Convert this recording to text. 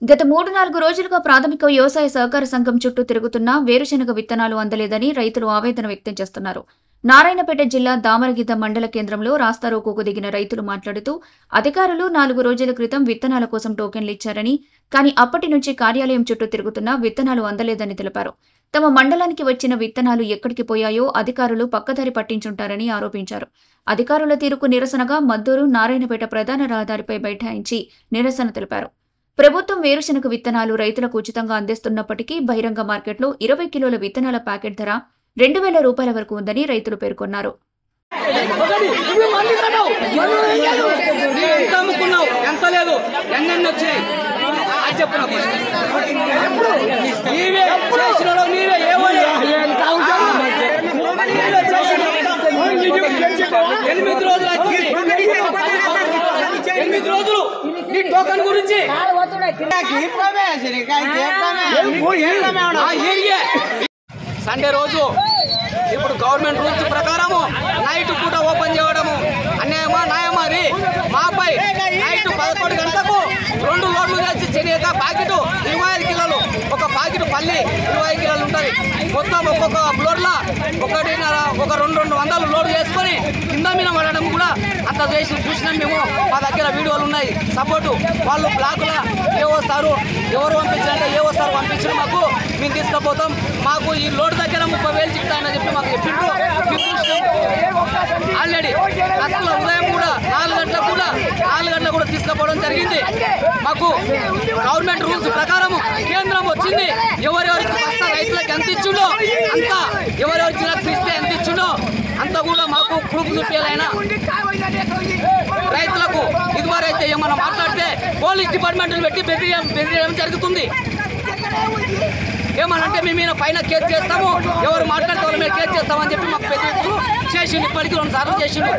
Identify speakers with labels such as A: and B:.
A: గత 3-4 రోజులుగా ప్రాథమిక వ్యవసాయ సహకార సంఘం చుట్టూ తిరుగుతున్నా వేరుశెనగ విత్తనాలు అందలేదని రైతులు ఆవేదన వ్యక్తం చేస్తున్నారు. నారాయణపేట జిల్లా దామరగిద్ద మండల కేంద్రంలో రాస్తారోకోకు దిగిన రైతులు మాట్లాడుతూ అధికారులు 4 రోజుల క్రితం విత్తనాల కోసం టోకెన్లు ఇచ్చారని, కానీ అప్పటి నుంచి కార్యాలయం చుట్టూ తిరుగుతున్నా విత్తనాలు అందలేదని తెలిపారు. తమ మండలానికి వచ్చిన విత్తనాలు ఎక్కడికి పోయాయో అధికారులు పక్కదారి పట్టించుంటారని ఆరోపించారు. అధికారుల తీరుకు నిరసనగా మద్దూరు నారాయణపేట ప్రధాన రహదారిపై బైఠాయించి నిరసన తెలిపారు. ప్రభుత్వం వేరుశెనగ విత్తనాలు రైతులకు ఉచితంగా అందిస్తున్నప్పటికీ బహిరంగ మార్కెట్లో 20 కిలోల విత్తనాల ప్యాకెట్ ధర 2,000 రూపాయల వరకు ఉందని రైతులు పేర్కొన్నారు.
B: టోకన్ గురించి సండే రోజు ఇప్పుడు గవర్నమెంట్ రూల్స్ ప్రకారము నైట్ పూట ఓపెన్ చేయడము అన్యాయమా న్యాయమా అది మాపై నైట్ 11 గంటలకు 2 లోడ్లు చేసి చెనియక ప్యాకెట్ 25 కిలోలు, ఒక ప్యాకెట్ పల్లి 25 కిలోలు ఉంటుంది. మొత్తం ఒక్కొక్క ఫ్లోర్లో 1-200 లోడ్ చేసుకొని కింద మీద పడడం కూడా అంత చేసి చూసినాం మేము. మా దగ్గర వీడియోలు ఉన్నాయి. సపోర్టు వాళ్ళు బ్లాకుల ఏ వస్తారు, ఎవరు పంపించారంటే ఏ వస్తారు పంపించిన మాకు మేము తీసుకుపోతాం. మాకు ఈ లోడ్ దగ్గర 30,000 చిక్తాయని చెప్పి మాకు చెప్పిండ్రు. ఆల్రెడీ అసలు ఉదయం కూడా 4 గంటలకు కూడా తీసుకుపోవడం జరిగింది. మాకు గవర్నమెంట్ రూల్స్ ప్రకారము కేంద్రం వచ్చింది. ఎవరెవరికి వస్తా రైతులకు ఎంత ఇచ్చిండో అంత, ఎవరెవరికి ఇస్తే ఎంత ఇచ్చిండో అంత కూడా మాకు ప్రూఫ్ చూపించాలైనా రైతులకు ఇదివరైతే ఏమన్నా మాట్లాడితే పోలీస్ డిపార్ట్మెంట్ పెట్టి బెదిరియడం జరుగుతుంది. ఏమనంటే మేము మీద పైన కేసు చేస్తాము, ఎవరు మాట్లాడితే వాళ్ళ మీద కేసు చేస్తామని చెప్పి మాకు బెదిరింపు చేసిండు. ఇప్పటికీ 2 సార్లు చేసిండు.